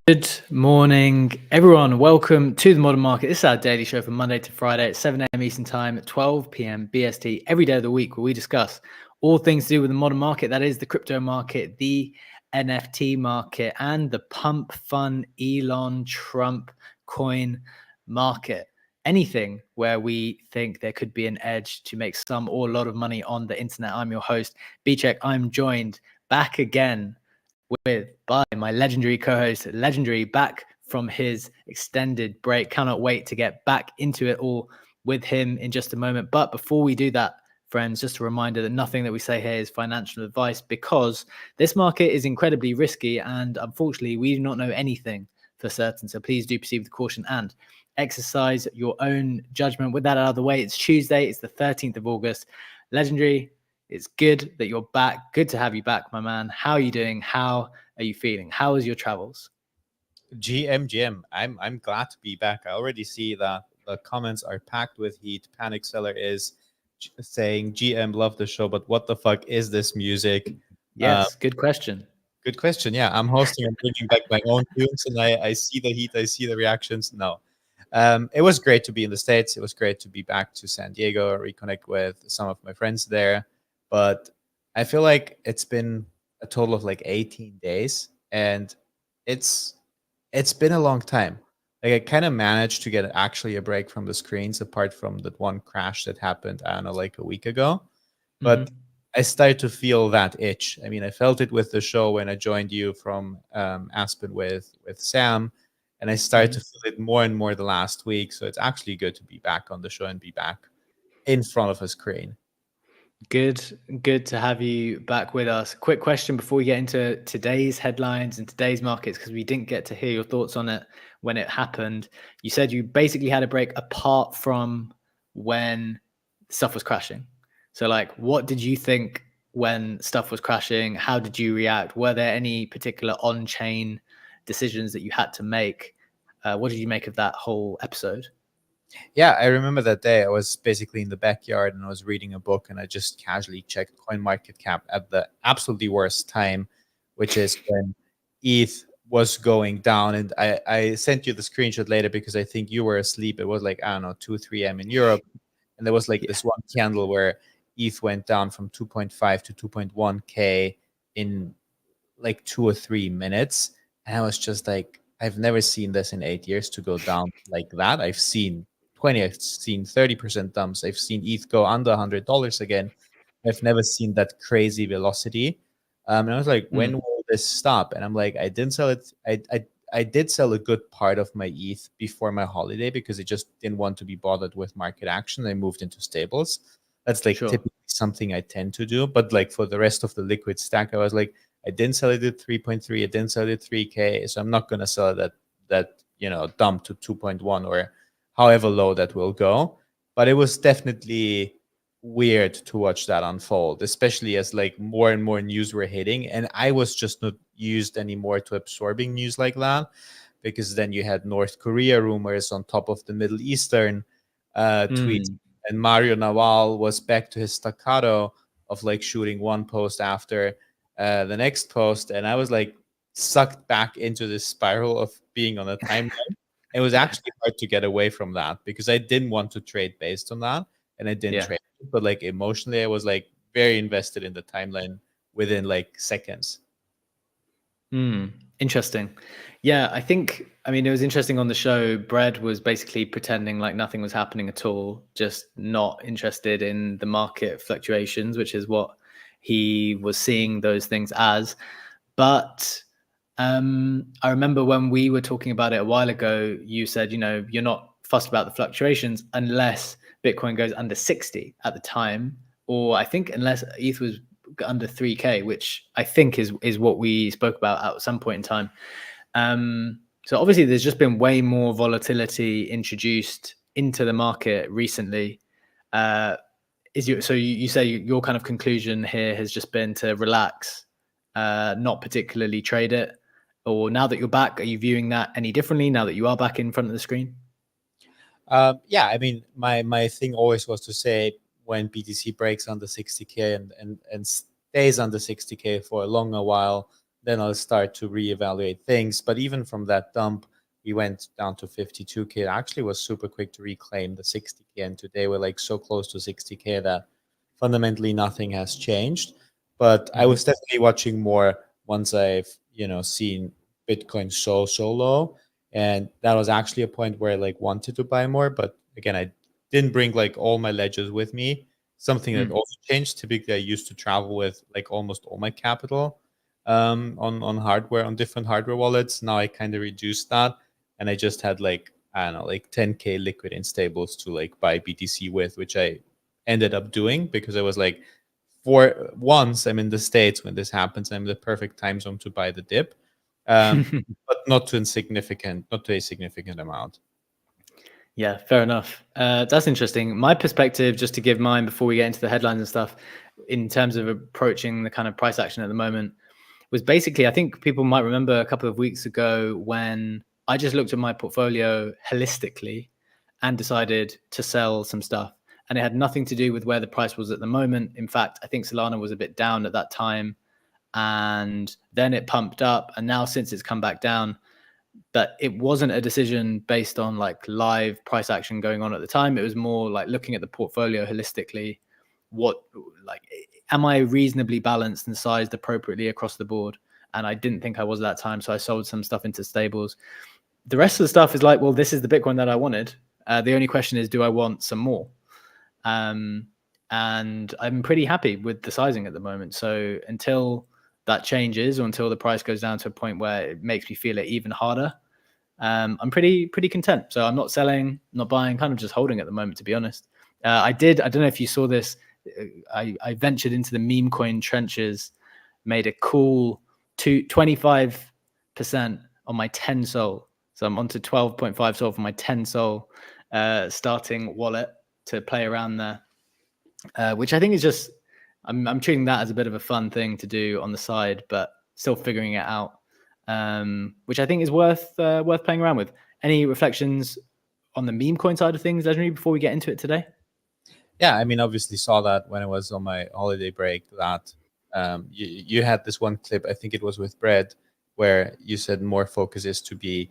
Good morning, everyone. Welcome to the Modern Market. This is our daily show from Monday to Friday at 7 a.m. Eastern Time, 12 p.m. BST, every day of the week, where we discuss all things to do with the modern market. That is the crypto market, the NFT market, and the pump fun Elon Trump coin market. Anything where we think there could be an edge to make some or a lot of money on the internet. I'm your host, B-Check. I'm joined back again by my legendary co-host, Legendary, back from his extended break. Cannot wait to get back into it all with him in just a moment. But before we do that, friends, just a reminder that nothing that we say here is financial advice, because this market is incredibly risky and unfortunately we do not know anything for certain. So please do proceed with caution and exercise your own judgment. With that out of the way, it's Tuesday, it's the 13th of August. Legendary, it's good that you're back. Good to have you back, my man. How are you doing? How are you feeling? How was your travels? GM, I'm glad to be back. I already see that the comments are packed with heat. Panic Seller is saying, GM, love the show, but what the fuck is this music? Yes, good question. Good question. Yeah, I'm hosting. I'm bringing back my own tunes, and I see the heat. I see the reactions. No, it was great to be in the States. It was great to be back to San Diego, reconnect with some of my friends there. But I feel like it's been a total of like 18 days, and it's been a long time. Like I kind of managed to get actually a break from the screens, apart from that one crash that happened, I don't know, like a week ago. But I started to feel that itch. I mean, I felt it with the show when I joined you from Aspen with Sam, and I started to feel it more and more the last week. So it's actually good to be back on the show and be back in front of a screen. Good to have you back with us. Quick question before we get into today's headlines and today's markets, because we didn't get to hear your thoughts on it when it happened. You said you basically had a break apart from when stuff was crashing. So like, what did you think when stuff was crashing? How did you react? Were there any particular on-chain decisions that you had to make? What did you make of that whole episode? Yeah, I remember that day. I was basically in the backyard and I was reading a book, and I just casually checked CoinMarketCap at the absolutely worst time, which is when ETH was going down. And I sent you the screenshot later because I think you were asleep. It was like, I don't know, 2, 3 a.m. in Europe. And there was like this one candle where ETH went down from 2.5 to 2.1K in like 2 or 3 minutes. And I was just like, I've never seen this in 8 years to go down like that. I've seen 20, I've seen 30% dumps. I've seen ETH go under $100 again. I've never seen that crazy velocity. And I was like, when will this stop? And I'm like, I didn't sell it. I did sell a good part of my ETH before my holiday because I just didn't want to be bothered with market action. I moved into stables. That's like typically something I tend to do. But like for the rest of the liquid stack, I was like, I didn't sell it at 3.3. I didn't sell it at 3K. So I'm not going to sell it at that, dump to 2.1 or however low that will go. But it was definitely weird to watch that unfold, especially as like more and more news were hitting. And I was just not used anymore to absorbing news like that, because then you had North Korea rumors on top of the Middle Eastern tweets. And Mario Nawal was back to his staccato of like shooting one post after the next post. And I was like sucked back into this spiral of being on a timeline. It was actually hard to get away from that because I didn't want to trade based on that, and I didn't trade. But like emotionally, I was like very invested in the timeline within like seconds. Interesting. Yeah, I mean, it was interesting on the show. Brad was basically pretending like nothing was happening at all, just not interested in the market fluctuations, which is what he was seeing those things as. But I remember when we were talking about it a while ago, you said, you're not fussed about the fluctuations unless Bitcoin goes under 60 at the time, or I think unless ETH was under 3K, which I think is what we spoke about at some point in time. So obviously there's just been way more volatility introduced into the market recently. So you say your kind of conclusion here has just been to relax, not particularly trade it? Or now that you're back, are you viewing that any differently now that you are back in front of the screen? Yeah, I mean, my thing always was to say when BTC breaks under 60K and stays under 60K for a longer while, then I'll start to reevaluate things. But even from that dump, we went down to 52K. It actually was super quick to reclaim the 60K. And today we're like so close to 60K that fundamentally nothing has changed. But I was definitely watching more once I've, seen Bitcoin so low. And that was actually a point where I like wanted to buy more. But again, I didn't bring like all my ledgers with me. Something that also changed. Typically, I used to travel with like almost all my capital on hardware, on different hardware wallets. Now I kind of reduced that, and I just had like, I don't know, like 10K liquid in stables to like buy BTC with, which I ended up doing because I was like, for once I'm in the States when this happens, I'm the perfect time zone to buy the dip, but not to a significant amount. Yeah, fair enough. That's interesting. My perspective, just to give mine before we get into the headlines and stuff, in terms of approaching the kind of price action at the moment, was basically, I think people might remember a couple of weeks ago when I just looked at my portfolio holistically and decided to sell some stuff. And it had nothing to do with where the price was at the moment. In fact, I think Solana was a bit down at that time. And then it pumped up. And now, since it's come back down, that it wasn't a decision based on like live price action going on at the time. It was more like looking at the portfolio holistically. What, like, am I reasonably balanced and sized appropriately across the board? And I didn't think I was at that time. So I sold some stuff into stables. The rest of the stuff is like, well, this is the Bitcoin that I wanted. The only question is, do I want some more? And I'm pretty happy with the sizing at the moment. So until that changes, or until the price goes down to a point where it makes me feel it even harder, I'm pretty content. So I'm not selling, not buying, kind of just holding at the moment, to be honest. I don't know if you saw this. I ventured into the meme coin trenches, made a cool 25% on my 10 sol. So I'm onto 12.5 sol for my 10 sol starting wallet to play around there, which I think is just, I'm treating that as a bit of a fun thing to do on the side, but still figuring it out, which I think is worth playing around with. Any reflections on the meme coin side of things, Legendary, before we get into it today? Yeah, I mean, obviously saw that when I was on my holiday break that you had this one clip, I think it was with Bread, where you said more focus is to be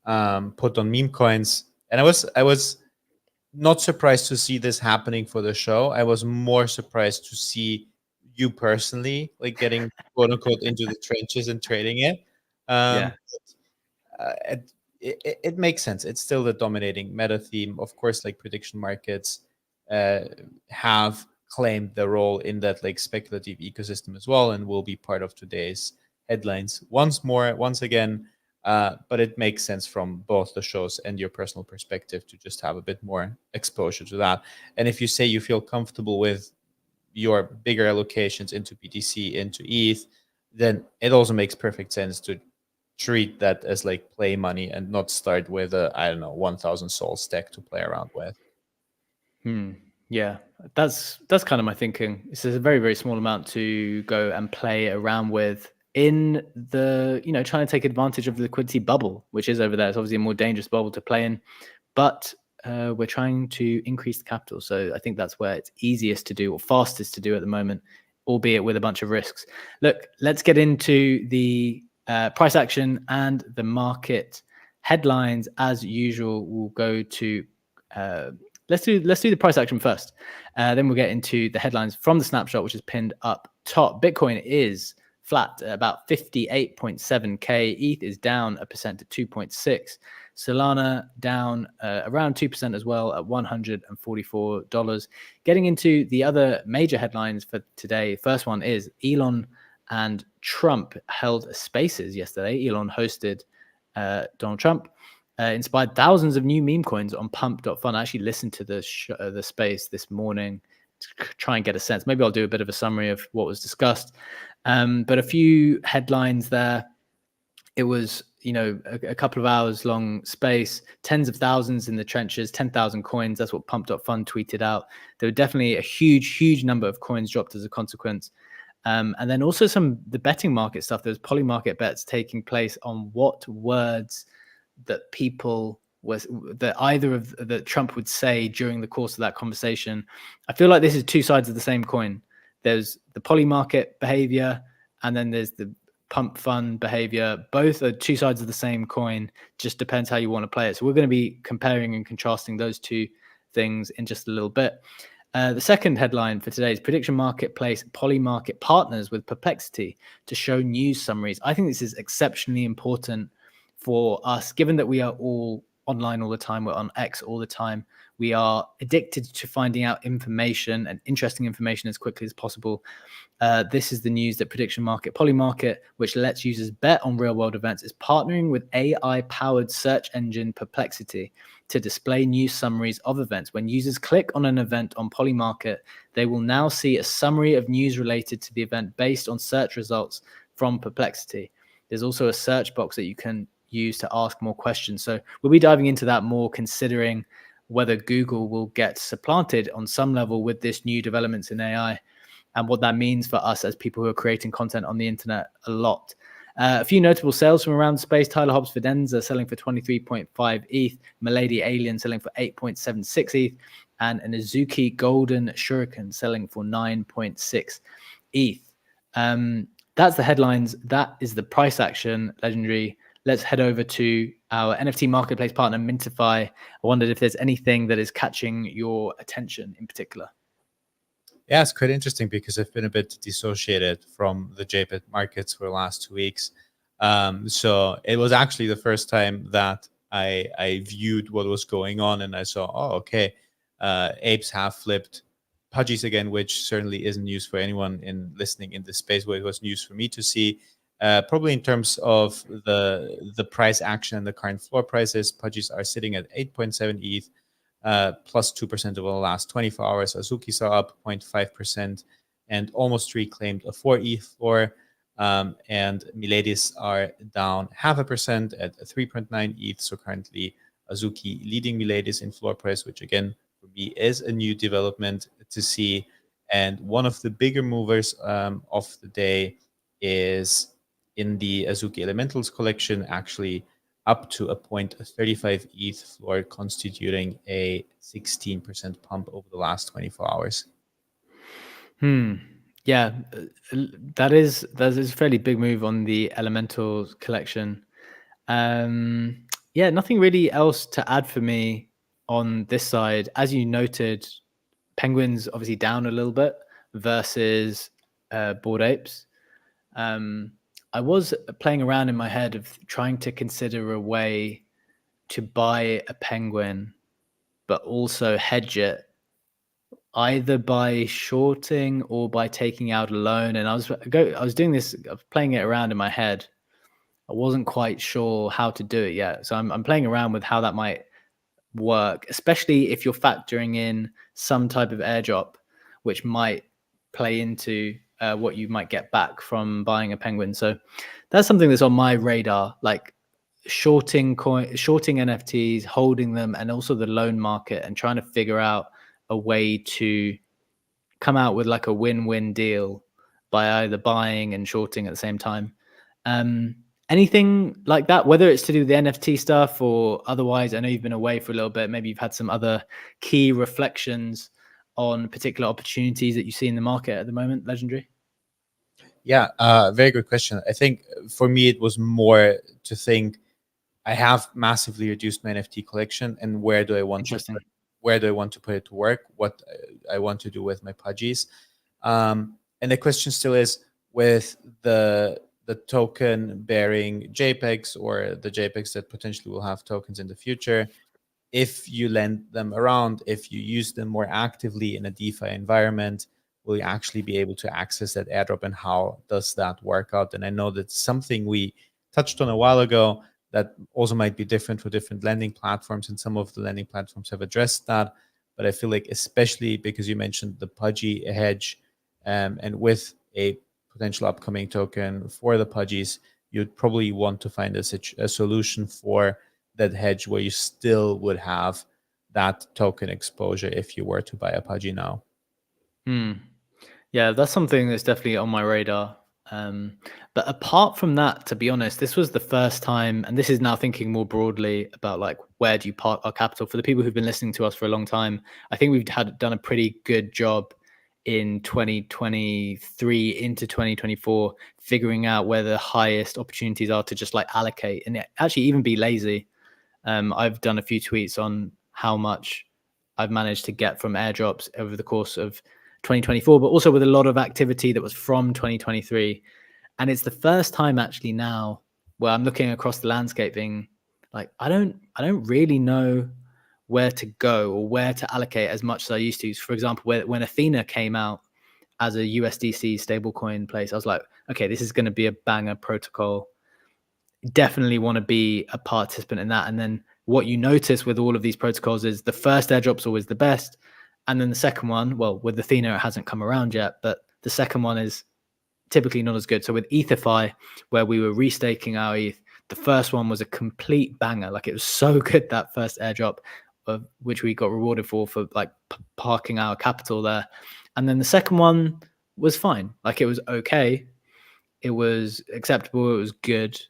put on meme coins. And I was not surprised to see this happening for the show. I was more surprised to see you personally like getting quote unquote into the trenches and trading it. Yeah. It makes sense. It's still the dominating meta theme. Of course, like prediction markets have claimed the role in that like speculative ecosystem as well, and will be part of today's headlines once again. But it makes sense from both the shows and your personal perspective to just have a bit more exposure to that. And if you say you feel comfortable with your bigger allocations into BTC, into ETH, then it also makes perfect sense to treat that as like play money and not start with a, I don't know, 1,000 soul stack to play around with. Yeah, that's kind of my thinking. It's a very, very small amount to go and play around with in the, trying to take advantage of the liquidity bubble, which is over there. It's obviously a more dangerous bubble to play in, but we're trying to increase the capital. So I think that's where it's easiest to do or fastest to do at the moment, albeit with a bunch of risks. Look, let's get into the price action and the market headlines. As usual, we'll go to let's do the price action first. Then we'll get into the headlines from the snapshot, which is pinned up top. Bitcoin is flat at about 58.7K. ETH is down 1% to 2.6. Solana down around 2% as well at $144. Getting into the other major headlines for today. First one is Elon and Trump held spaces yesterday. Elon hosted Donald Trump. Inspired thousands of new meme coins on pump.fun. I actually listened to the space this morning to try and get a sense. Maybe I'll do a bit of a summary of what was discussed. But a few headlines there. It was, a couple of hours long space, tens of thousands in the trenches, 10,000 coins. That's what pump.fun tweeted out. There were definitely a huge number of coins dropped as a consequence. And then also the betting market stuff. There's Polymarket bets taking place on what words that either of that Trump would say during the course of that conversation. I feel like this is two sides of the same coin. There's the Polymarket behavior, and then there's the pump fund behavior. Both are two sides of the same coin, just depends how you want to play it. So we're going to be comparing and contrasting those two things in just a little bit. The second headline for today is prediction marketplace Polymarket partners with Perplexity to show news summaries. I think this is exceptionally important for us, given that we are all online all the time, we're on X all the time. We are addicted to finding out information and interesting information as quickly as possible. This is the news that prediction market Polymarket, which lets users bet on real world events, is partnering with AI powered search engine Perplexity to display news summaries of events. When users click on an event on Polymarket, they will now see a summary of news related to the event based on search results from Perplexity. There's also a search box that you can use to ask more questions. So we'll be diving into that more, considering whether Google will get supplanted on some level with this new developments in AI and what that means for us as people who are creating content on the internet a lot. A few notable sales from around the space. Tyler Hobbs Fidenza selling for 23.5 ETH, Milady Alien selling for 8.76 ETH, and an Azuki Golden Shuriken selling for 9.6 ETH. That's the headlines. That is the price action, Legendary. Let's head over to our NFT marketplace partner, Mintify. I wondered if there's anything that is catching your attention in particular. Yeah, it's quite interesting because I've been a bit dissociated from the JPEG markets for the last 2 weeks. So it was actually the first time that I viewed what was going on, and I saw, oh, okay, apes have flipped pudgies again, which certainly isn't news for anyone in listening in this space, but it was news for me to see. Probably in terms of the price action and the current floor prices, pudgies are sitting at 8.7 ETH, plus 2% over the last 24 hours. Azuki saw up 0.5% and almost reclaimed a 4 ETH floor. And Miladys are down 0.5% at 3.9 ETH. So currently Azuki leading Miladys in floor price, which again for me is a new development to see. And one of the bigger movers of the day is in the Azuki Elementals collection, actually up to a 0.35 ETH floor, constituting a 16% pump over the last 24 hours. Yeah, that is a fairly big move on the Elementals collection. Yeah, nothing really else to add for me on this side. As you noted, Penguins obviously down a little bit versus Bored Apes. I was playing around in my head of trying to consider a way to buy a penguin, but also hedge it, either by shorting or by taking out a loan. And I was doing this, I was playing it around in my head. I wasn't quite sure how to do it yet. So I'm playing around with how that might work, especially if you're factoring in some type of airdrop, which might play into what you might get back from buying a penguin. So that's something that's on my radar, like shorting NFTs, holding them, and also the loan market, and trying to figure out a way to come out with like a win-win deal by either buying and shorting at the same time. Anything like that, whether it's to do with the NFT stuff or otherwise? I know you've been away for a little bit. Maybe you've had some other key reflections on particular opportunities that you see in the market at the moment, Legendary? Yeah, very good question. I think for me, it was more to think, I have massively reduced my NFT collection, and where do I want to put it to work? What I want to do with my pudgies? And the question still is, with the token bearing JPEGs, or the JPEGs that potentially will have tokens in the future, if you lend them around, if you use them more actively in a DeFi environment, will you actually be able to access that airdrop, and how does that work out? And I know that's something we touched on a while ago that also might be different for different lending platforms, and some of the lending platforms have addressed that. But I feel like, especially because you mentioned the pudgy hedge, and with a potential upcoming token for the pudgies, you'd probably want to find a solution for that hedge where you still would have that token exposure if you were to buy a pudgy now. Yeah, that's something that's definitely on my radar. But apart from that, to be honest, this was the first time, and this is now thinking more broadly about like, where do you park our capital? For the people who've been listening to us for a long time, I think we've done a pretty good job in 2023 into 2024, figuring out where the highest opportunities are to just like allocate and actually even be lazy. I've done a few tweets on how much I've managed to get from airdrops over the course of 2024, but also with a lot of activity that was from 2023. And it's the first time actually now where I'm looking across the landscape being like, I don't really know where to go or where to allocate as much as I used to. For example, when Athena came out as a USDC stablecoin place, I was like, okay, this is going to be a banger protocol. Definitely want to be a participant in that. And then what you notice with all of these protocols is the first airdrop's always the best. And then the second one, well, with Athena, it hasn't come around yet, but the second one is typically not as good. So with EtherFi, where we were restaking our ETH, the first one was a complete banger. Like it was so good, that first airdrop, of which we got rewarded for like parking our capital there. And then the second one was fine. Like it was okay. It was acceptable. It was good,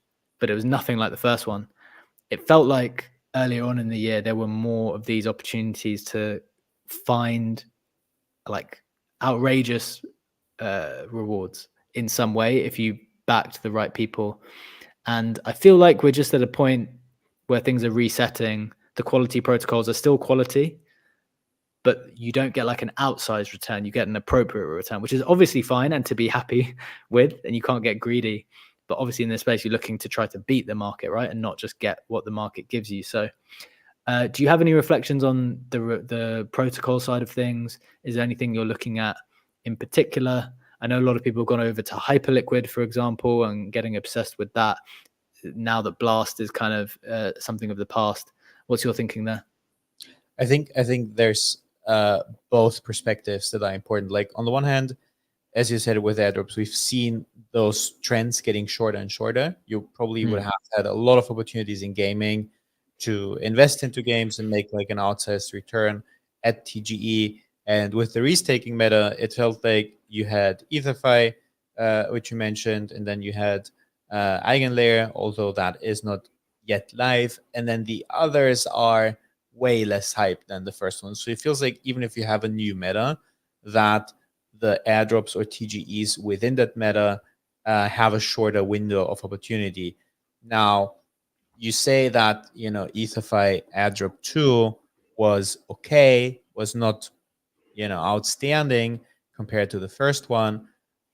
but it was nothing like the first one. It felt like earlier on in the year, there were more of these opportunities to find like outrageous rewards in some way if you backed the right people. And I feel like we're just at a point where things are resetting. The quality protocols are still quality, but you don't get like an outsized return. You get an appropriate return, which is obviously fine and to be happy with, and you can't get greedy. But obviously in this space, you're looking to try to beat the market, right? And not just get what the market gives you. So do you have any reflections on the protocol side of things? Is there anything you're looking at in particular? I know a lot of people have gone over to Hyperliquid, for example, and getting obsessed with that now that Blast is kind of something of the past. What's your thinking there? I think there's both perspectives that are important. Like on the one hand, as you said with airdrops, we've seen those trends getting shorter and shorter. You probably would have had a lot of opportunities in gaming to invest into games and make like an outsized return at TGE. And with the restaking meta, it felt like you had EtherFi, which you mentioned, and then you had Eigenlayer, although that is not yet live. And then the others are way less hype than the first one. So it feels like even if you have a new meta, that the airdrops or TGEs within that meta have a shorter window of opportunity. Now, you say that, you know, EtherFi airdrop 2 was okay, was not, you know, outstanding compared to the first one.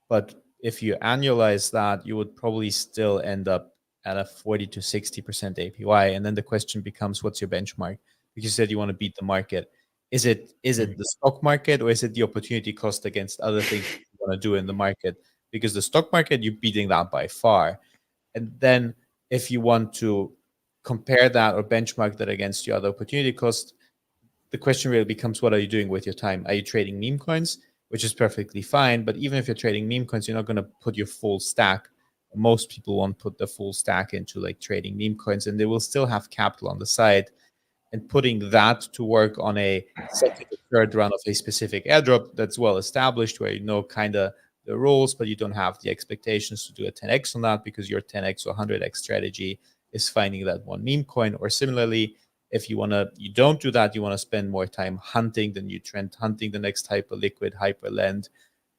But if you annualize that, you would probably still end up at a 40 to 60% APY. And then the question becomes, what's your benchmark? Because you said you want to beat the market. Is it the stock market, or is it the opportunity cost against other things you want to do in the market? Because the stock market, you're beating that by far. And then if you want to compare that or benchmark that against your other opportunity cost, the question really becomes, what are you doing with your time? Are you trading meme coins, which is perfectly fine, but even if you're trading meme coins, you're not going to put your full stack. Most people won't put the full stack into like trading meme coins, and they will still have capital on the side. And putting that to work on a second or third run of a specific airdrop that's well established, where you know kind of the rules, but you don't have the expectations to do a 10x on that because your 10x or 100x strategy is finding that one meme coin. Or similarly, if you don't do that, you want to spend more time hunting the new trend, hunting the next Hyperliquid, Hyperlend,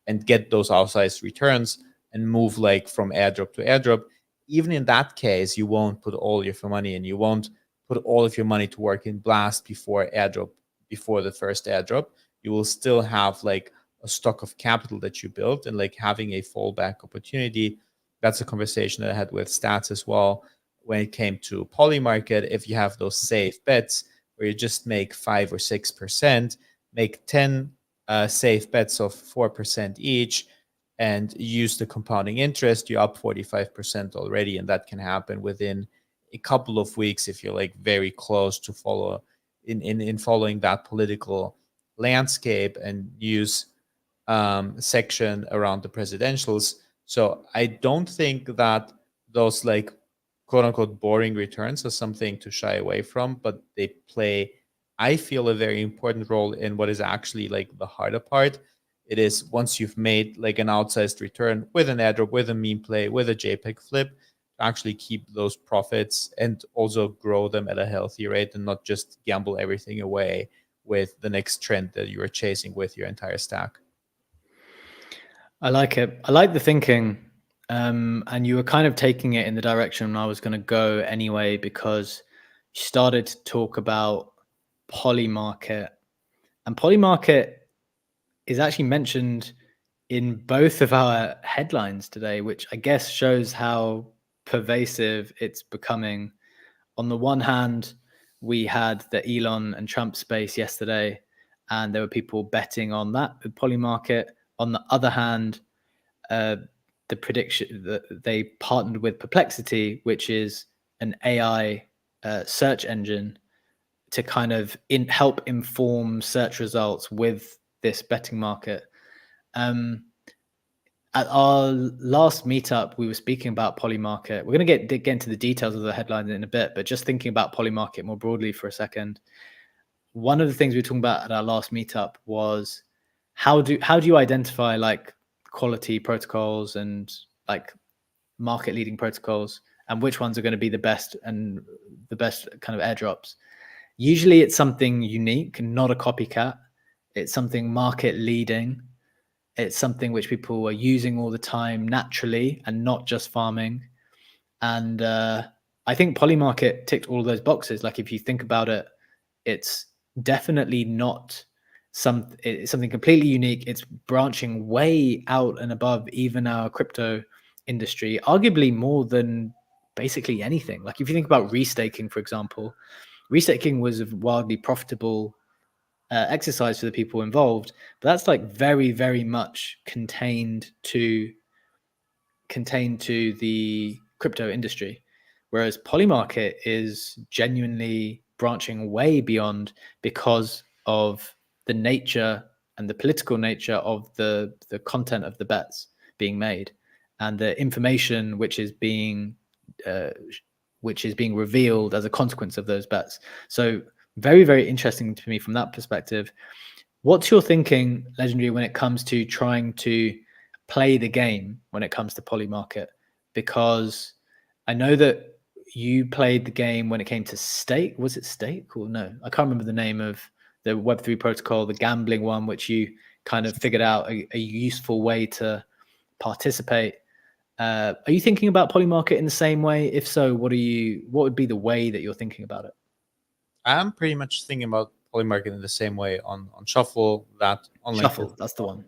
and get those outsized returns and move like from airdrop to airdrop. Even in that case, you won't put all your money in. You won't put all of your money to work in Blast before airdrop, before the first airdrop. You will still have like a stock of capital that you built, and like having a fallback opportunity. That's a conversation that I had with Stats as well when it came to Polymarket. If you have those safe bets where you just make 5 or 6%, make 10 safe bets of 4% each, and use the compounding interest, you're up 45% already. And that can happen within a couple of weeks if you're like very close to follow in following that political landscape and use section around the presidentials. So I don't think that those like quote unquote boring returns are something to shy away from, but they play, I feel, a very important role in what is actually like the harder part. It is once you've made like an outsized return with an airdrop, with a meme play, with a JPEG flip, to actually keep those profits and also grow them at a healthy rate and not just gamble everything away with the next trend that you are chasing with your entire stack. I like it. I like the thinking. And you were kind of taking it in the direction I was going to go anyway, because you started to talk about Polymarket. And Polymarket is actually mentioned in both of our headlines today, which I guess shows how pervasive it's becoming. On the one hand, we had the Elon and Trump space yesterday, and there were people betting on that with Polymarket. On the other hand, the prediction that they partnered with Perplexity, which is an AI search engine, to kind of help inform search results with this betting market. At our last meetup, we were speaking about Polymarket. We're going to dig into the details of the headlines in a bit, but just thinking about Polymarket more broadly for a second. One of the things we were talking about at our last meetup was how do you identify like quality protocols and like market leading protocols, and which ones are going to be the best and the best kind of airdrops. Usually it's something unique, not a copycat. It's something market leading. It's something which people are using all the time naturally and not just farming. And I think Polymarket ticked all of those boxes. Like if you think about it, it's definitely not it's something completely unique. It's branching way out and above even our crypto industry, arguably more than basically anything. Like if you think about restaking, for example, restaking was a wildly profitable exercise for the people involved, but that's like very, very much contained to the crypto industry, whereas Polymarket is genuinely branching way beyond because of the nature and the political nature of the content of the bets being made and the information uh, which is being revealed as a consequence of those bets. So very, very interesting to me from that perspective. What's your thinking, Legendary, when it comes to trying to play the game when it comes to Polymarket? Because I know that you played the game when it came to stake. Was it stake or no? I can't remember the name of the Web3 protocol, the gambling one, which you kind of figured out a useful way to participate. Are you thinking about Polymarket in the same way? If so, what would be the way that you're thinking about it? I'm pretty much thinking about Polymarket in the same way on Shuffle, that online Shuffle, casino. that's the one.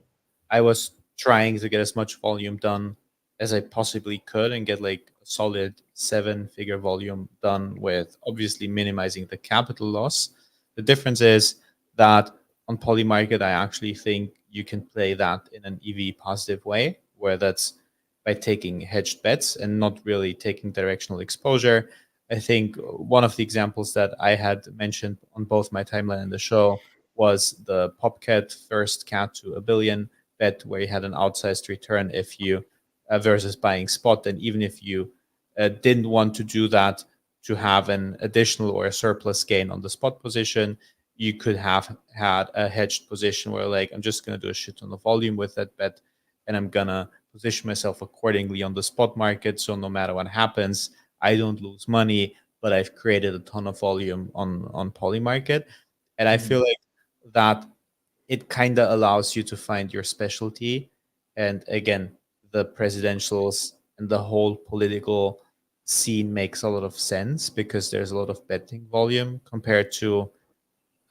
I was trying to get as much volume done as I possibly could and get like a solid 7-figure volume done with obviously minimizing the capital loss. The difference is that on Polymarket, I actually think you can play that in an EV positive way, where that's by taking hedged bets and not really taking directional exposure. I think one of the examples that I had mentioned on both my timeline and the show was the Popcat first cat to a billion bet, where you had an outsized return if you versus buying spot. And even if you didn't want to do that to have an additional or a surplus gain on the spot position, you could have had a hedged position where like, I'm just going to do a shit ton of volume with that bet, and I'm going to position myself accordingly on the spot market. So no matter what happens, I don't lose money, but I've created a ton of volume on Polymarket. And I feel like that it kind of allows you to find your specialty. And again, the presidentials and the whole political scene makes a lot of sense because there's a lot of betting volume compared to,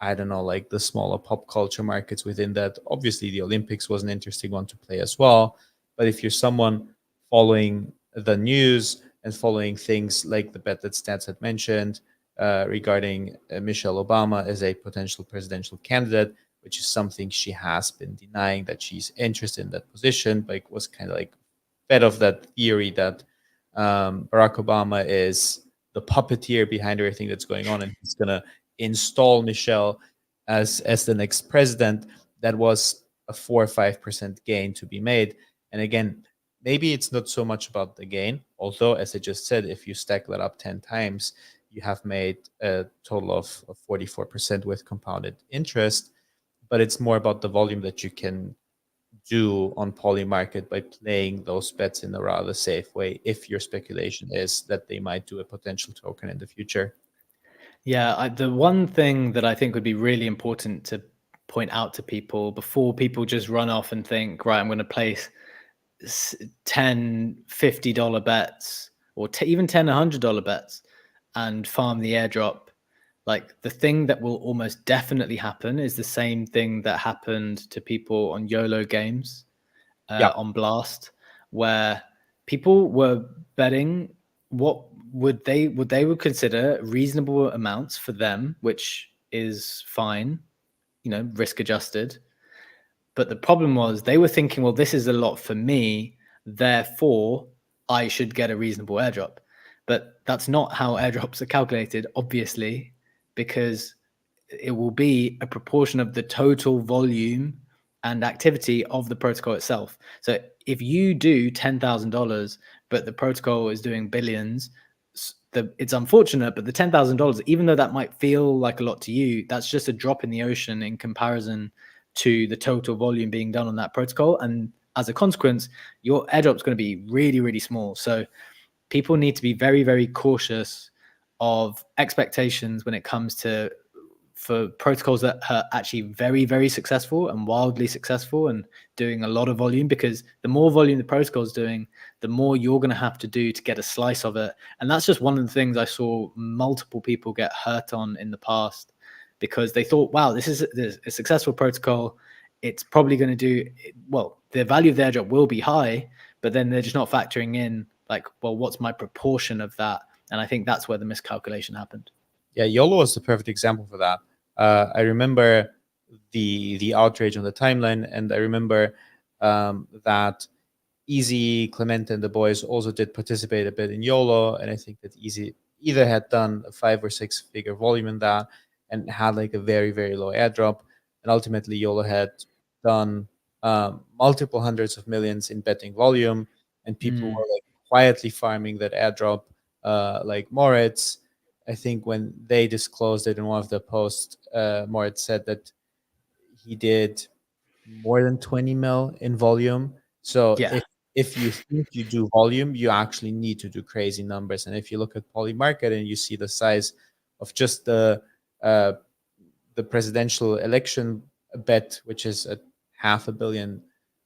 I don't know, like the smaller pop culture markets within that. Obviously, the Olympics was an interesting one to play as well. But if you're someone following the news and following things like the bet that Stats had mentioned regarding Michelle Obama as a potential presidential candidate, which is something she has been denying that she's interested in that position, but it was kind of like fed of that theory that Barack Obama is the puppeteer behind everything that's going on, and he's gonna install Michelle as the next president. That was a 4 or 5% gain to be made. And again, maybe it's not so much about the gain, although as I just said, if you stack that up 10 times, you have made a total of 44% with compounded interest. But it's more about the volume that you can do on Polymarket by playing those bets in a rather safe way if your speculation is that they might do a potential token in the future. Yeah, the one thing that I think would be really important to point out to people before people just run off and think, right, I'm going to place 10 $50 bets, or even 10 $100 bets, and farm the airdrop. Like, the thing that will almost definitely happen is the same thing that happened to people on YOLO games, Yeah. on Blast, where people were betting what would consider reasonable amounts for them, which is fine, risk adjusted. But the problem was they were thinking, well, this is a lot for me, therefore I should get a reasonable airdrop. But that's not how airdrops are calculated, obviously, because it will be a proportion of the total volume and activity of the protocol itself. So if you do $10,000, but the protocol is doing billions, it's unfortunate, but the $10,000, even though that might feel like a lot to you, that's just a drop in the ocean in comparison to the total volume being done on that protocol. And as a consequence, your airdrop is going to be really, really small. So people need to be very, very cautious of expectations when it comes to for protocols that are actually very, very successful and wildly successful and doing a lot of volume, because the more volume the protocol is doing, the more you're going to have to do to get a slice of it. And that's just one of the things I saw multiple people get hurt on in the past, because they thought, wow, this is a successful protocol. It's probably going to do well. The value of the airdrop will be high, but then they're just not factoring in, like, well, what's my proportion of that? And I think that's where the miscalculation happened. Yeah, YOLO was the perfect example for that. I remember the outrage on the timeline, and I remember that Easy, Clement, and the boys also did participate a bit in YOLO, and I think that Easy either had done a 5 or 6 figure volume in that and had like a very, very low airdrop, and ultimately YOLO had done multiple hundreds of millions in betting volume, and people were like quietly farming that airdrop, like Moritz. I think when they disclosed it in one of the posts, Moritz said that he did more than 20 mil in volume. So Yeah. if you think you do volume, you actually need to do crazy numbers. And if you look at Polymarket and you see the size of just the presidential election bet, which is at $500 million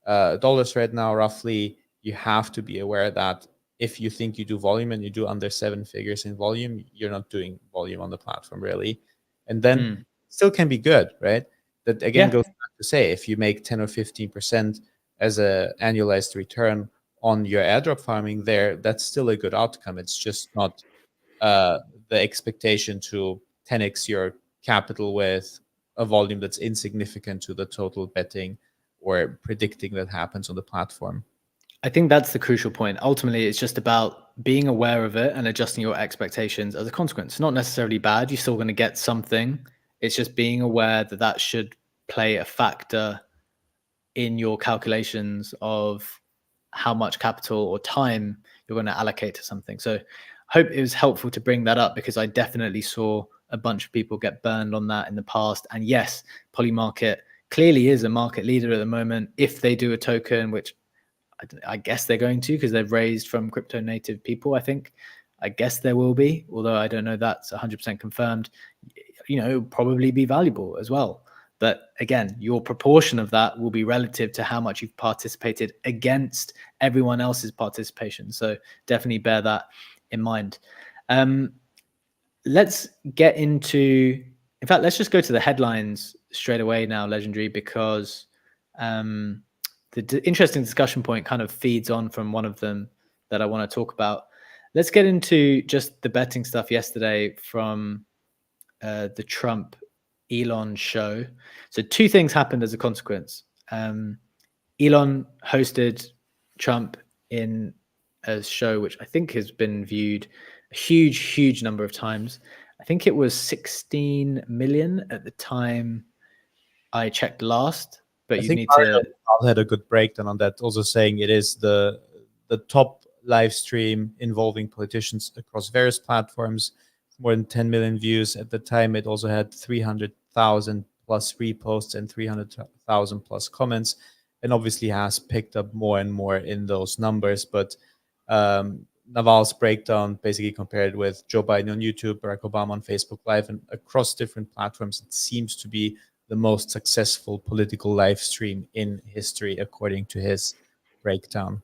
right now, roughly, you have to be aware that if you think you do volume and you do under 7 figures in volume, you're not doing volume on the platform really. And then still can be good, right? That again Yeah. goes back to say, if you make 10 or 15% as a annualized return on your airdrop farming there, that's still a good outcome. It's just not the expectation to 10x your capital with a volume that's insignificant to the total betting or predicting that happens on the platform. I think that's the crucial point. Ultimately, it's just about being aware of it and adjusting your expectations as a consequence. It's not necessarily bad. You're still going to get something. It's just being aware that that should play a factor in your calculations of how much capital or time you're going to allocate to something. So I hope it was helpful to bring that up, because I definitely saw a bunch of people get burned on that in the past. And yes, Polymarket clearly is a market leader at the moment. If they do a token, which I guess they're going to, because they've raised from crypto native people, I guess there will be, although I don't know that's 100% confirmed. It will probably be valuable as well. But again, your proportion of that will be relative to how much you've participated against everyone else's participation. So definitely bear that in mind. Let's get into, in fact, let's just go to the headlines straight away now, Legendary, because the interesting discussion point kind of feeds on from one of them that I want to talk about. Let's get into just the betting stuff yesterday from the Trump Elon show. So two things happened as a consequence. Elon hosted Trump in a show which I think has been viewed a huge number of times. I think it was 16 million at the time I checked last, but I you'd think need to. Arnold had a good breakdown on that, also saying it is the top live stream involving politicians across various platforms. More than 10 million views at the time. It also had 300,000 plus reposts and 300,000 plus comments, and obviously has picked up more and more in those numbers. But Naval's breakdown basically compared with Joe Biden on YouTube, Barack Obama on Facebook Live, and across different platforms, it seems to be the most successful political live stream in history, according to his breakdown.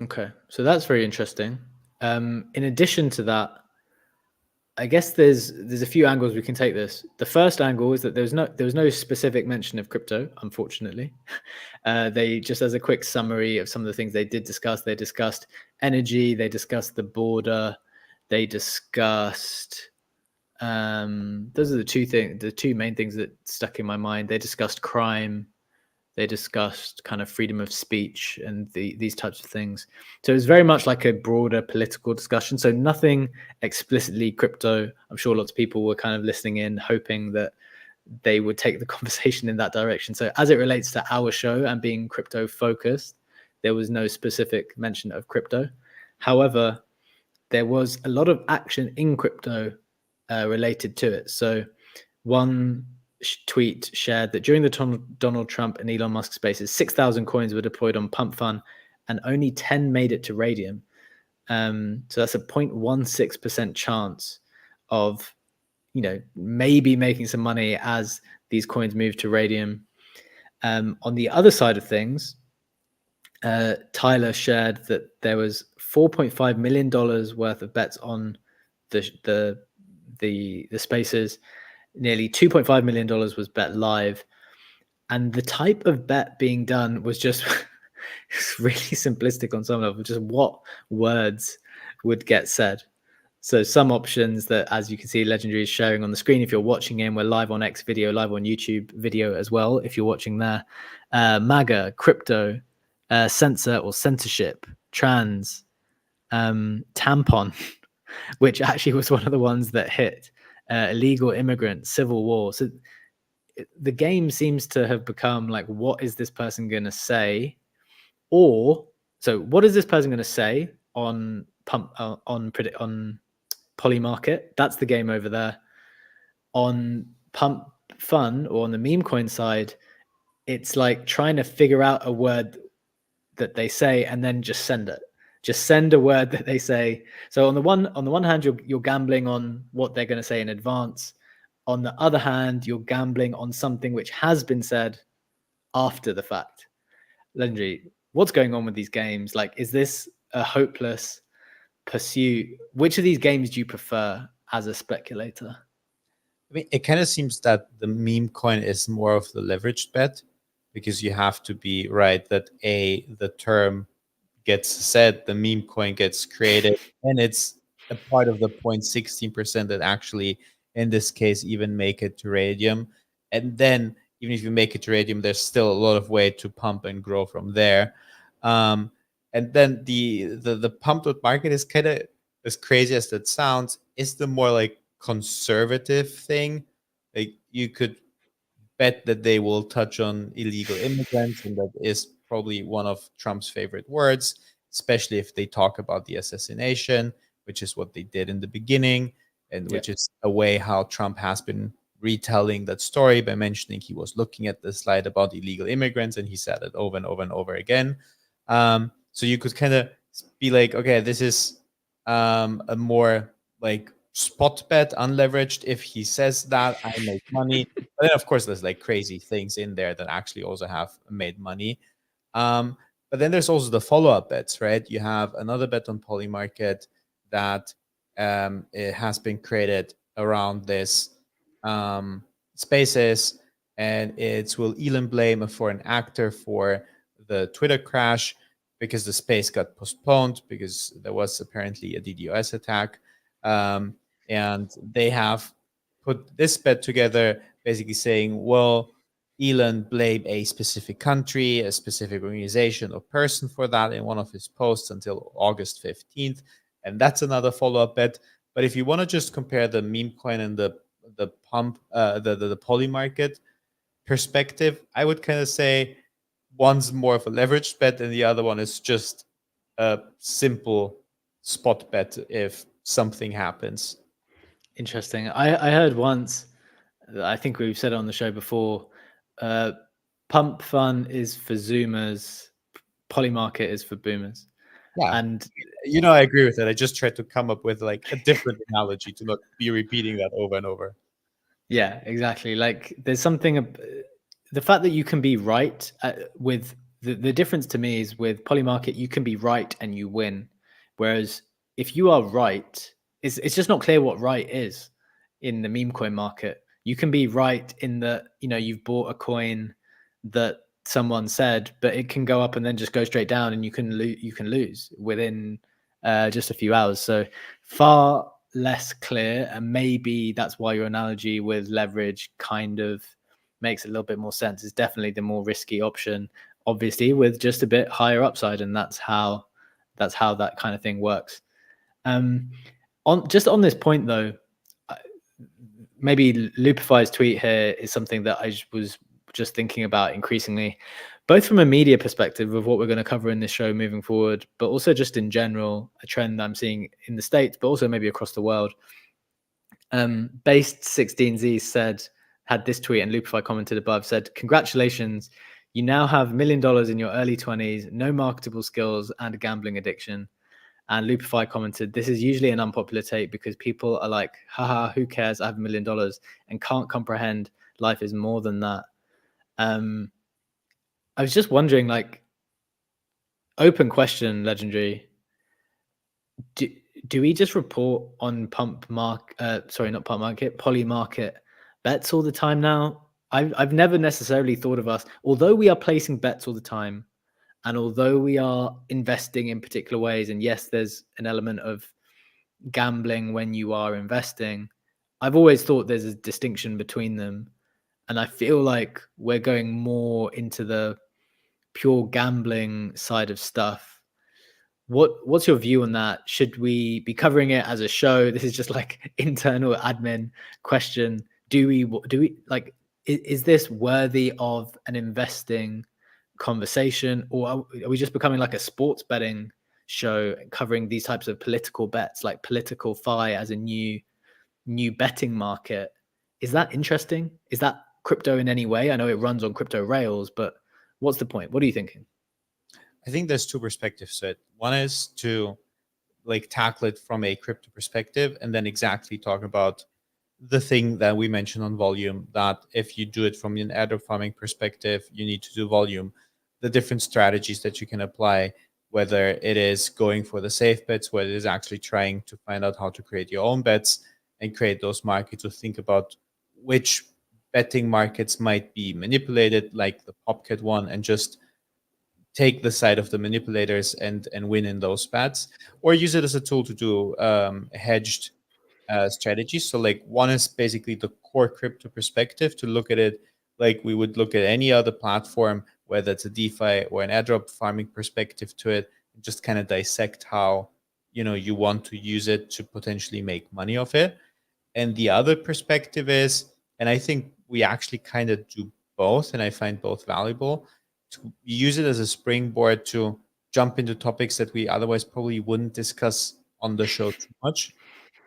Okay, so that's very interesting. In addition to that, I guess there's a few angles we can take this. The first angle is that there was no specific mention of crypto, unfortunately. They just, as a quick summary of some of the things they did discuss, they discussed energy, they discussed the border, they discussed those are the two main things that stuck in my mind. They discussed crime, they discussed kind of freedom of speech and these types of things. So it was very much like a broader political discussion. So nothing explicitly crypto. I'm sure lots of people were kind of listening in, hoping that they would take the conversation in that direction. So as it relates to our show and being crypto focused, there was no specific mention of crypto. However, there was a lot of action in crypto related to it. So one tweet shared that during the Donald Trump and Elon Musk spaces, 6,000 coins were deployed on Pump Fun and only 10 made it to Radium. So that's a 0.16% chance of, maybe making some money as these coins move to Radium. On the other side of things, Tyler shared that there was $4.5 million worth of bets on the spaces. Nearly $2.5 million was bet live, and the type of bet being done was just really simplistic on some level, just what words would get said. So some options that, as you can see, Legendary is showing on the screen. If you're watching in, we're live on X video, live on YouTube video as well. If you're watching there, MAGA, crypto, censor or censorship, trans, tampon, which actually was one of the ones that hit, illegal immigrant, civil war. So the game seems to have become like, what is this person going to say? Or so what is this person going to say on Polymarket? That's the game over there. On Pump Fun or on the meme coin side, it's like trying to figure out a word that they say and then just send it. Just send a word that they say. So on the one hand, you're gambling on what they're going to say in advance. On the other hand, you're gambling on something which has been said after the fact. Legendary, what's going on with these games? Like, is this a hopeless pursuit? Which of these games do you prefer as a speculator? I mean, it kind of seems that the meme coin is more of the leveraged bet, because you have to be right that the term gets said, the meme coin gets created, and it's a part of the 0.16% that actually, in this case, even make it to Radium. And then even if you make it to Radium, there's still a lot of way to pump and grow from there. And then the pumped market is kind of, as crazy as that sounds, is the more like conservative thing. Like, you could bet that they will touch on illegal immigrants, and that is probably one of Trump's favorite words, especially if they talk about the assassination, which is what they did in the beginning, and which is a way how Trump has been retelling that story by mentioning he was looking at the slide about illegal immigrants, and he said it over and over and over again. So you could kind of be like, okay, this is a more like spot bet, unleveraged. If he says that, I make money. But then, of course, there's like crazy things in there that actually also have made money. But then there's also the follow-up bets, right? You have another bet on Polymarket that it has been created around this spaces, and it's, will Elon blame a foreign actor for the Twitter crash because the space got postponed because there was apparently a DDoS attack. And they have put this bet together, basically saying, well, Elon blamed a specific country, a specific organization or person for that in one of his posts until August 15th. And that's another follow-up bet. But if you want to just compare the meme coin and the Polymarket perspective, I would kind of say one's more of a leveraged bet and the other one is just a simple spot bet if something happens. Interesting. I heard once, I think we've said it on the show before, Pump Fun is for Zoomers, Polymarket is for Boomers. Yeah. And I agree with it. I just tried to come up with like a different analogy to not be repeating that over and over. yeah, exactly. Like, there's something, the fact that you can be right with the difference to me is with Polymarket, you can be right and you win. Whereas if you are right, it's just not clear what right is in the meme coin market. You can be right in that, you've bought a coin that someone said, but it can go up and then just go straight down, and you can lose within just a few hours. So far less clear, and maybe that's why your analogy with leverage kind of makes a little bit more sense. It's definitely the more risky option, obviously, with just a bit higher upside, and that's how that kind of thing works. On this point though, maybe Lupify's tweet here is something that I was just thinking about increasingly, both from a media perspective of what we're going to cover in this show moving forward, but also just in general, a trend I'm seeing in the States, but also maybe across the world. Based 16Z had this tweet, and Lupify commented above, said, "Congratulations, you now have $1 million in your early 20s, no marketable skills, and a gambling addiction." And Lupify commented, "This is usually an unpopular take because people are like, haha, who cares? I have $1 million," and can't comprehend life is more than that. I was just wondering, like, open question, Legendary. Do we just report on Polymarket bets all the time now? I've never necessarily thought of us, although we are placing bets all the time, and although we are investing in particular ways, and yes, there's an element of gambling when you are investing. I've always thought there's a distinction between them, and I feel like we're going more into the pure gambling side of stuff. What's your view on that? Should we be covering it as a show? This is just like internal admin question. Do we like, is this worthy of an investing conversation, or are we just becoming like a sports betting show covering these types of political bets, like political fi as a new betting market? Is that interesting? Is that crypto in any way? I know it runs on crypto rails, but what's the point? What are you thinking? I think there's two perspectives to it. One is to like tackle it from a crypto perspective, and then exactly talk about the thing that we mentioned on volume, that if you do it from an adder farming perspective, you need to do volume, the different strategies that you can apply, whether it is going for the safe bets, whether it is actually trying to find out how to create your own bets and create those markets, to think about which betting markets might be manipulated, like the Popcat one, and just take the side of the manipulators and win in those bets, or use it as a tool to do hedged strategies. So like one is basically the core crypto perspective, to look at it like we would look at any other platform, whether it's a DeFi or an airdrop farming perspective to it, and just kind of dissect how you want to use it to potentially make money off it. And the other perspective is, and I think we actually kind of do both, and I find both valuable, to use it as a springboard to jump into topics that we otherwise probably wouldn't discuss on the show too much.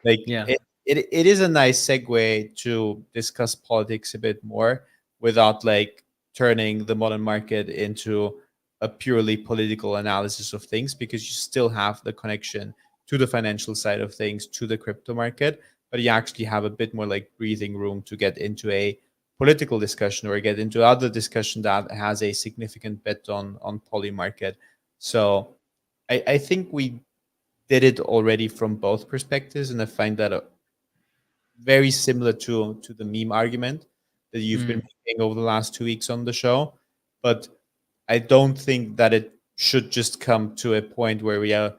Like Yeah. it is a nice segue to discuss politics a bit more without like turning the modern market into a purely political analysis of things, because you still have the connection to the financial side of things, to the crypto market, but you actually have a bit more like breathing room to get into a political discussion or get into other discussion that has a significant bet on Polymarket. So I think we did it already from both perspectives, and I find that very similar to the meme argument that you've been making over the last 2 weeks on the show. But I don't think that it should just come to a point where we are,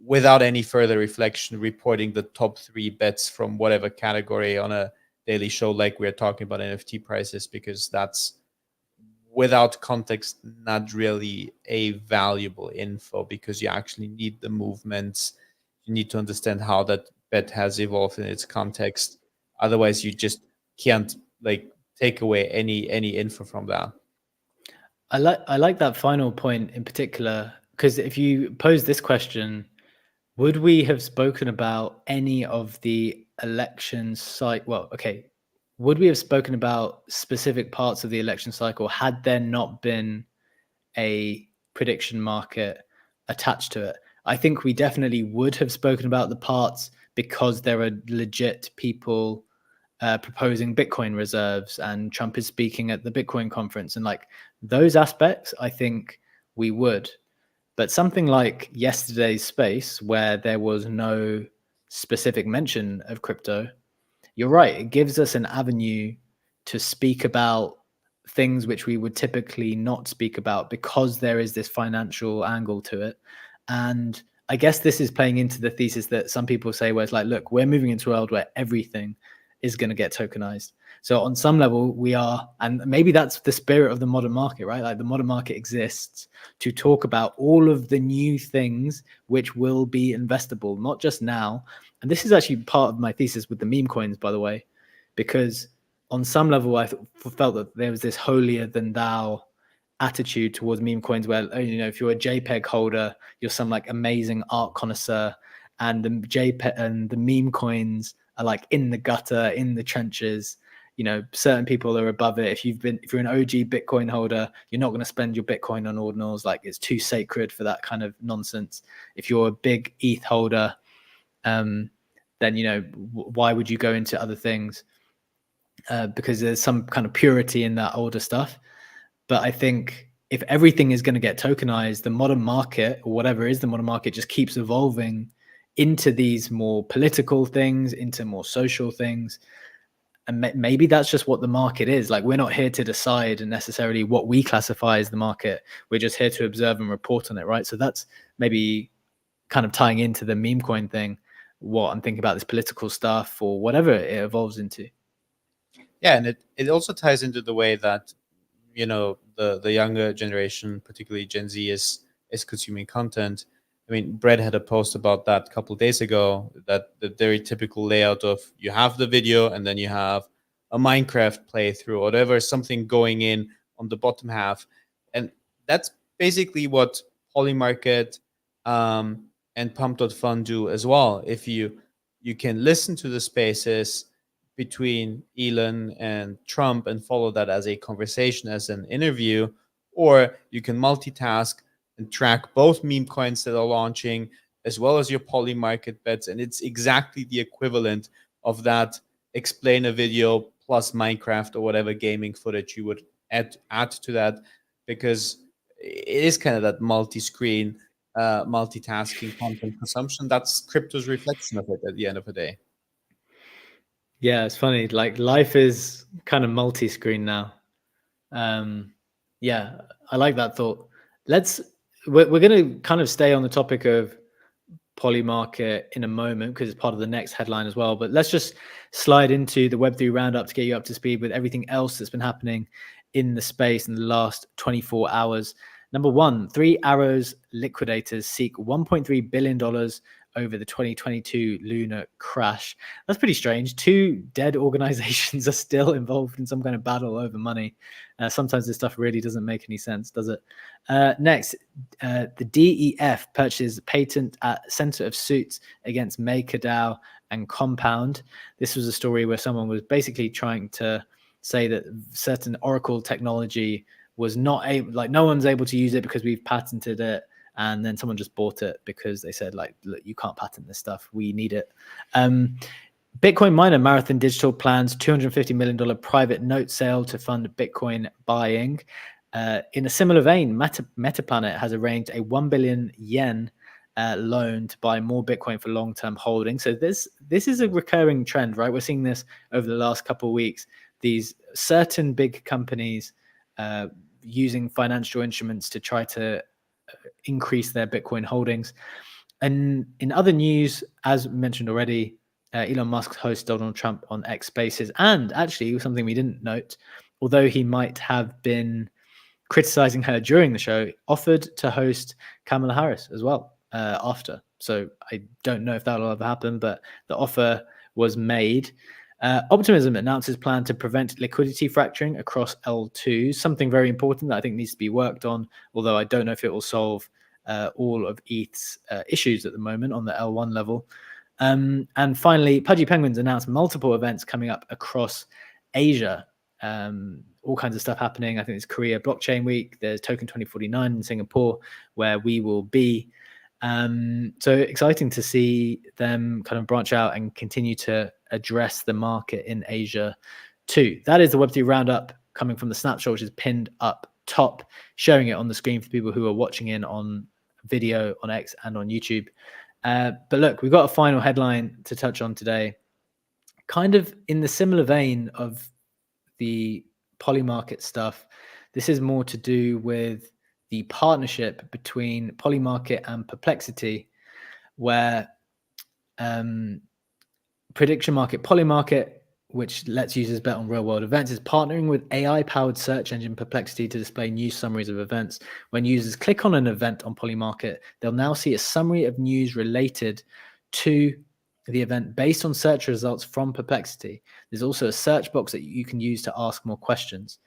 without any further reflection, reporting the top 3 bets from whatever category on a daily show, like we're talking about NFT prices, because that's, without context, not really a valuable info, because you actually need the movements. You need to understand how that bet has evolved in its context. Otherwise, you just can't like take away any info from that. I like that final point in particular, because if you pose this question, would we have spoken about any of the election well, okay, would we have spoken about specific parts of the election cycle had there not been a prediction market attached to it? I think we definitely would have spoken about the parts, because there are legit people proposing Bitcoin reserves, and Trump is speaking at the Bitcoin conference, and like those aspects, I think we would. But something like yesterday's space, where there was no specific mention of crypto, you're right. It gives us an avenue to speak about things which we would typically not speak about because there is this financial angle to it. And I guess this is playing into the thesis that some people say, where it's like, look, we're moving into a world where everything is going to get tokenized. So on some level we are, and maybe that's the spirit of the modern market, right? Like the modern market exists to talk about all of the new things which will be investable, not just now. And this is actually part of my thesis with the meme coins, by the way, because on some level I felt that there was this holier than thou attitude towards meme coins where, you know, if you're a JPEG holder, you're some like amazing art connoisseur, and the JPEG and the meme coins are like in the gutter, in the trenches. You know, certain people are above it. If you're an OG Bitcoin holder, you're not going to spend your Bitcoin on ordinals. Like, it's too sacred for that kind of nonsense. If you're a big ETH holder, then, you know, why would you go into other things? Because there's some kind of purity in that older stuff. But I think if everything is going to get tokenized, the modern market, or whatever is the modern market, just keeps evolving into these more political things, into more social things. And maybe that's just what the market is. Like, we're not here to decide necessarily what we classify as the market. We're just here to observe and report on it, right? So that's maybe kind of tying into the meme coin thing, what I'm thinking about this political stuff or whatever it evolves into. Yeah, and it also ties into the way that, you know, the younger generation, particularly Gen Z, is consuming content. I mean, Brett had a post about that a couple of days ago, that the very typical layout of, you have the video and then you have a Minecraft playthrough or whatever, something going in on the bottom half. And that's basically what Polymarket and Pump.fun do as well. If you can listen to the spaces between Elon and Trump and follow that as a conversation, as an interview, or you can multitask and track both meme coins that are launching as well as your Polymarket bets. And it's exactly the equivalent of that explain a video plus Minecraft or whatever gaming footage you would add to that, because it is kind of that multi-screen, multitasking content consumption. That's crypto's reflection of it at the end of the day. Yeah, it's funny. Like, life is kind of multi-screen now. Yeah, I like that thought. We're going to kind of stay on the topic of Polymarket in a moment, because it's part of the next headline as well. But let's just slide into the Web3 Roundup to get you up to speed with everything else that's been happening in the space in the last 24 hours. Number one, Three Arrows liquidators seek $1.3 billion over the 2022 lunar crash. That's pretty strange. Two dead organizations are still involved in some kind of battle over money. Sometimes this stuff really doesn't make any sense, does it? Next, the DEF purchases patent at center of suits against MakerDAO and Compound. This was a story where someone was basically trying to say that certain Oracle technology was not able, like, no one's able to use it because we've patented it. And then someone just bought it because they said, like, look, you can't patent this stuff. We need it. Bitcoin miner Marathon Digital plans $250 million private note sale to fund Bitcoin buying. In a similar vein, Metaplanet has arranged a 1 billion yen loan to buy more Bitcoin for long-term holding. So this is a recurring trend, right? We're seeing this over the last couple of weeks. These certain big companies using financial instruments to try to increase their Bitcoin holdings. And in other news, as mentioned already, Elon Musk hosts Donald Trump on X Spaces. And actually, something we didn't note, although he might have been criticizing her during the show, offered to host Kamala Harris as well after. So I don't know if that'll ever happen, but the offer was made. Optimism announces plan to prevent liquidity fracturing across L2, something very important that I think needs to be worked on, although I don't know if it will solve all of ETH's issues at the moment on the L1 level. And finally, Pudgy Penguins announced multiple events coming up across Asia. All kinds of stuff happening. I think there's Korea Blockchain Week. There's Token 2049 in Singapore, where we will be. So exciting to see them kind of branch out and continue to address the market in Asia too. That is the Web3 Roundup coming from the snapshot, which is pinned up top, sharing it on the screen for people who are watching in on video on X and on YouTube. But look, we've got a final headline to touch on today, kind of in the similar vein of the Polymarket stuff. This is more to do with the partnership between Polymarket and Perplexity, where prediction market Polymarket, which lets users bet on real world events, is partnering with AI powered search engine Perplexity to display news summaries of events. When users click on an event on Polymarket, they'll now see a summary of news related to the event based on search results from Perplexity. There's also a search box that you can use to ask more questions.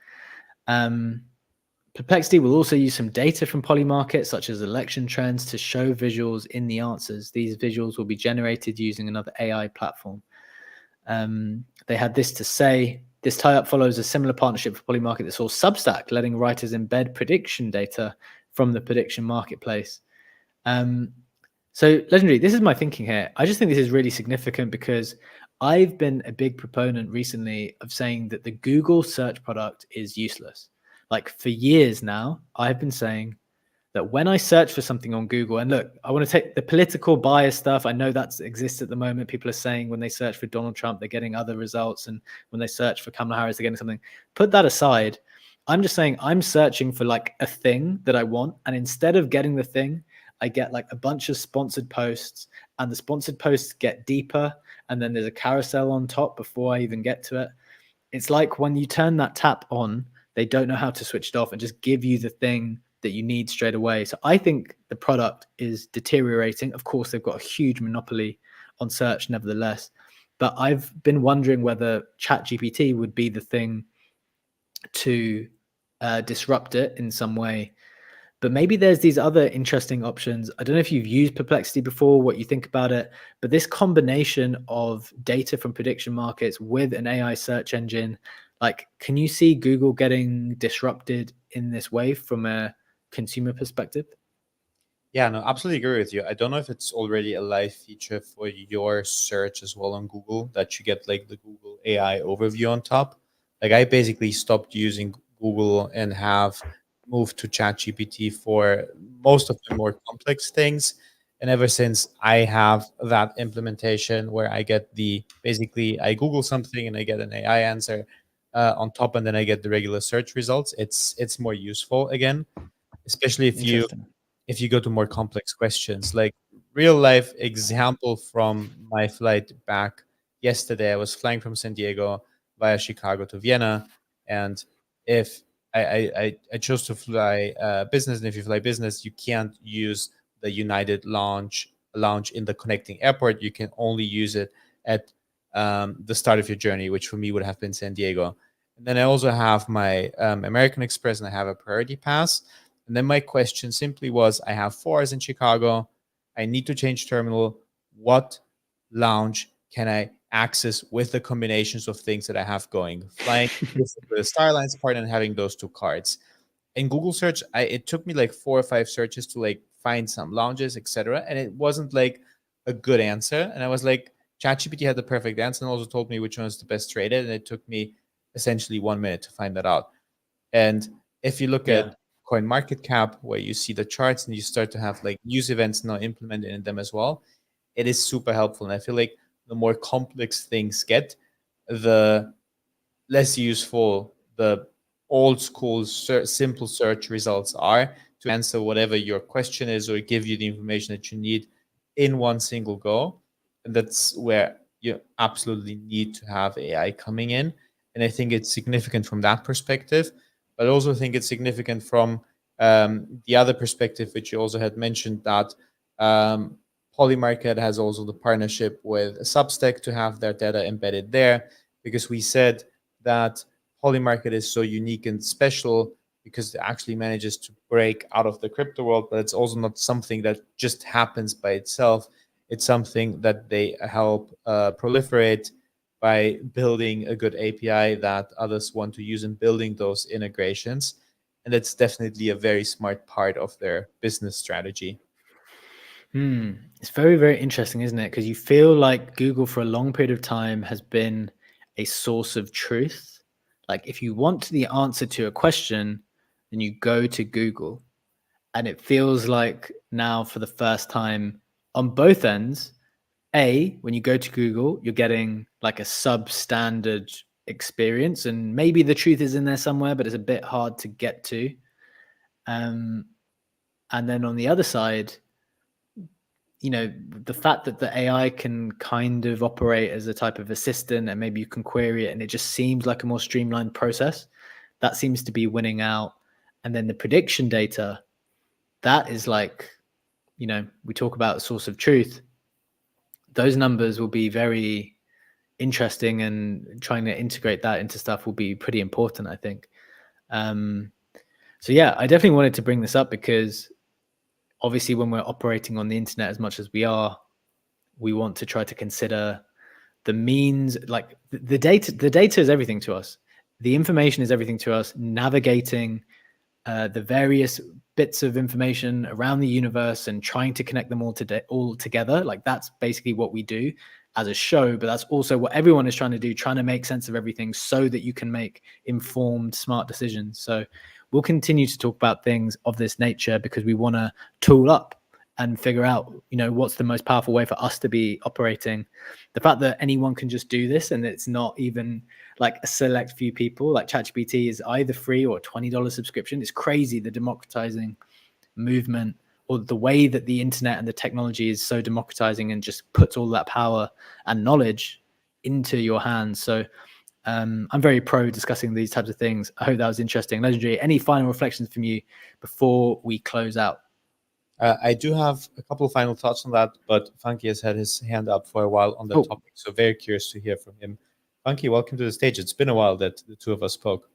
Perplexity will also use some data from Polymarket, such as election trends, to show visuals in the answers. These visuals will be generated using another AI platform. They had this to say: this tie-up follows a similar partnership for Polymarket that saw Substack letting writers embed prediction data from the prediction marketplace. So, Legendary, this is my thinking here. I just think this is really significant because I've been a big proponent recently of saying that the Google search product is useless. Like, for years now, I've been saying that when I search for something on Google, and look, I want to take the political bias stuff. I know that exists at the moment. People are saying when they search for Donald Trump, they're getting other results. And when they search for Kamala Harris, they're getting something. Put that aside. I'm just saying I'm searching for like a thing that I want. And instead of getting the thing, I get like a bunch of sponsored posts, and the sponsored posts get deeper. And then there's a carousel on top before I even get to it. It's like when you turn that tap on, they don't know how to switch it off and just give you the thing that you need straight away. So I think the product is deteriorating. Of course, they've got a huge monopoly on search nevertheless. But I've been wondering whether ChatGPT would be the thing to disrupt it in some way. But maybe there's these other interesting options. I don't know if you've used Perplexity before, what you think about it, but this combination of data from prediction markets with an AI search engine, like, can you see Google getting disrupted in this way from a consumer perspective? Yeah, no, absolutely agree with you. I don't know if it's already a live feature for your search as well on Google, that you get like the Google AI overview on top. Like, I basically stopped using Google and have moved to ChatGPT for most of the more complex things. And ever since I have that implementation where I get basically I Google something and I get an AI answer on top, and then I get the regular search results, it's more useful again, especially Interesting. if you go to more complex questions. Like, real life example from my flight back yesterday, I was flying from San Diego via Chicago to Vienna, and if I chose to fly business, and if you fly business, you can't use the United lounge in the connecting airport. You can only use it at the start of your journey, which for me would have been San Diego. And then I also have my American Express, and I have a priority pass. And then my question simply was, I have 4 hours in Chicago. I need to change terminal. What lounge can I access with the combinations of things that I have going? Flying with the Star Alliance part and having those 2 cards. In Google search, it took me like 4 or 5 searches to like find some lounges, etc. And it wasn't like a good answer. And I was like, ChatGPT had the perfect answer and also told me which one is the best traded. And it took me essentially 1 minute to find that out. And if you look Yeah. at CoinMarketCap, where you see the charts and you start to have like news events now implemented in them as well, it is super helpful. And I feel like the more complex things get, the less useful the old school simple search results are to answer whatever your question is or give you the information that you need in one single go. And that's where you absolutely need to have AI coming in. And I think it's significant from that perspective, but I also think it's significant from the other perspective, which you also had mentioned, that Polymarket has also the partnership with Substack to have their data embedded there, because we said that Polymarket is so unique and special because it actually manages to break out of the crypto world, but it's also not something that just happens by itself. It's something that they help proliferate by building a good API that others want to use and building those integrations. And that's definitely a very smart part of their business strategy. It's very, very interesting, isn't it? Because you feel like Google for a long period of time has been a source of truth. Like, if you want the answer to a question, and you go to Google, and it feels like now for the first time on both ends, when you go to Google, you're getting like a substandard experience, and maybe the truth is in there somewhere, but it's a bit hard to get to. And then on the other side, the fact that the AI can kind of operate as a type of assistant, and maybe you can query it and it just seems like a more streamlined process, that seems to be winning out. And then the prediction data, that is like, we talk about source of truth. Those numbers will be very interesting, and trying to integrate that into stuff will be pretty important, I think. So yeah, I definitely wanted to bring this up because obviously when we're operating on the internet as much as we are, we want to try to consider the means, like the data is everything to us. The information is everything to us. Navigating the various bits of information around the universe and trying to connect them all together, like that's basically what we do as a show, but that's also what everyone is trying to do, trying to make sense of everything so that you can make informed, smart decisions. So we'll continue to talk about things of this nature because we want to tool up and figure out, what's the most powerful way for us to be operating. The fact that anyone can just do this, and it's not even like a select few people, like ChatGPT is either free or $20 subscription. It's crazy, the democratizing movement, or the way that the internet and the technology is so democratizing and just puts all that power and knowledge into your hands. So I'm very pro discussing these types of things. I hope that was interesting. Legendary, any final reflections from you before we close out? I do have a couple of final thoughts on that, but Funky has had his hand up for a while on the topic, so very curious to hear from him. Funky, welcome to the stage. It's been a while that the two of us spoke.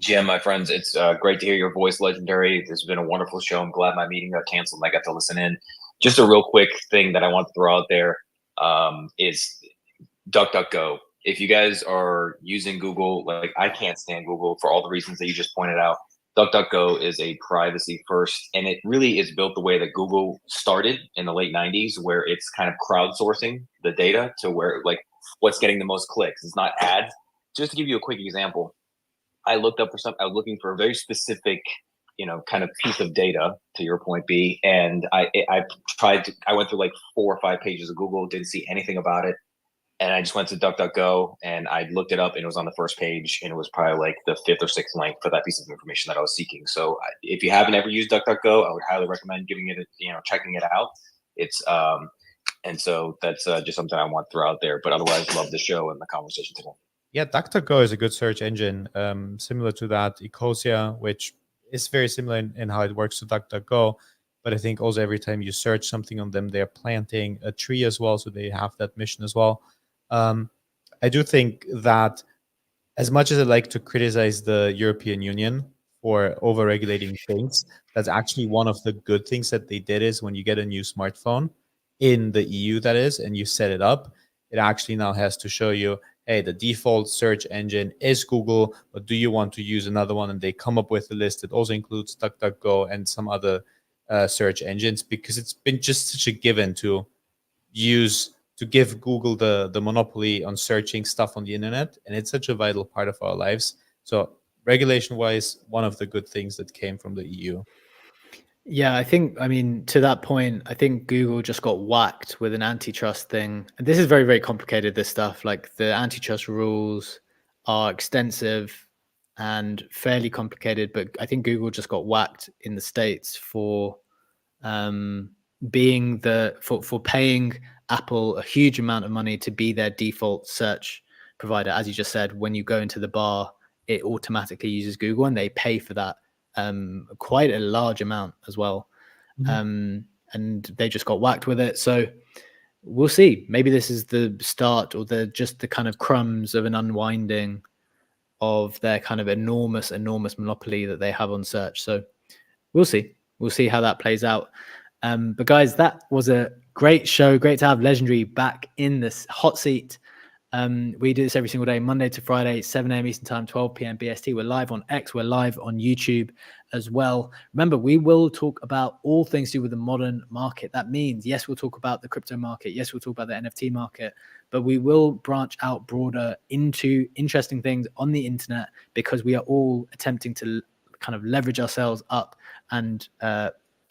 Jim, my friends, it's great to hear your voice, Legendary. This has been a wonderful show. I'm glad my meeting got canceled and I got to listen in. Just a real quick thing that I want to throw out there is DuckDuckGo. If you guys are using Google, like I can't stand Google for all the reasons that you just pointed out. DuckDuckGo is a privacy first, and it really is built the way that Google started in the late 90s, where it's kind of crowdsourcing the data to where like what's getting the most clicks. It's not ads. Just to give you a quick example, I looked up for something. I was looking for a very specific, kind of piece of data, to your point, B. And I went through like 4 or 5 pages of Google, didn't see anything about it. And I just went to DuckDuckGo and I looked it up, and it was on the first page, and it was probably like the 5th or 6th link for that piece of information that I was seeking. So if you haven't ever used DuckDuckGo, I would highly recommend giving it, checking it out. It's, and so that's just something I want to throw out there. But otherwise, love the show and the conversation today. Yeah, DuckDuckGo is a good search engine, similar to that Ecosia, which is very similar in how it works to DuckDuckGo. But I think also every time you search something on them, they're planting a tree as well, so they have that mission as well. I do think that as much as I like to criticize the European Union for over-regulating things, that's actually one of the good things that they did is when you get a new smartphone in the EU, that is, and you set it up, it actually now has to show you, hey, the default search engine is Google, but do you want to use another one? And they come up with a list that also includes DuckDuckGo and some other search engines, because it's been just such a given to give Google the monopoly on searching stuff on the internet. And it's such a vital part of our lives. So regulation-wise, one of the good things that came from the EU. Yeah, I mean, to that point, I think Google just got whacked with an antitrust thing. And this is very, very complicated, this stuff. Like the antitrust rules are extensive and fairly complicated, but I think Google just got whacked in the States for being for paying Apple a huge amount of money to be their default search provider. As you just said, when you go into the bar, it automatically uses Google, and they pay for that quite a large amount as well. And they just got whacked with it. So we'll see. Maybe this is the start, or just the kind of crumbs of an unwinding of their kind of enormous monopoly that they have on search. So we'll see how that plays out. But guys, that was a great show. Great to have Legendary back in this hot seat. We do this every single day, Monday to Friday, 7 a.m. Eastern Time, 12 p.m. BST. We're live on X. We're live on YouTube as well. Remember, we will talk about all things to do with the modern market. That means, yes, we'll talk about the crypto market. Yes, we'll talk about the NFT market, but we will branch out broader into interesting things on the internet, because we are all attempting to kind of leverage ourselves up and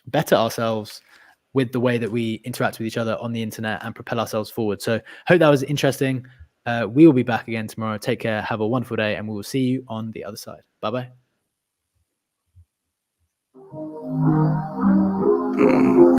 better ourselves with the way that we interact with each other on the internet and propel ourselves forward. So hope that was interesting. We will be back again tomorrow. Take care. Have a wonderful day, and we will see you on the other side. Bye-bye.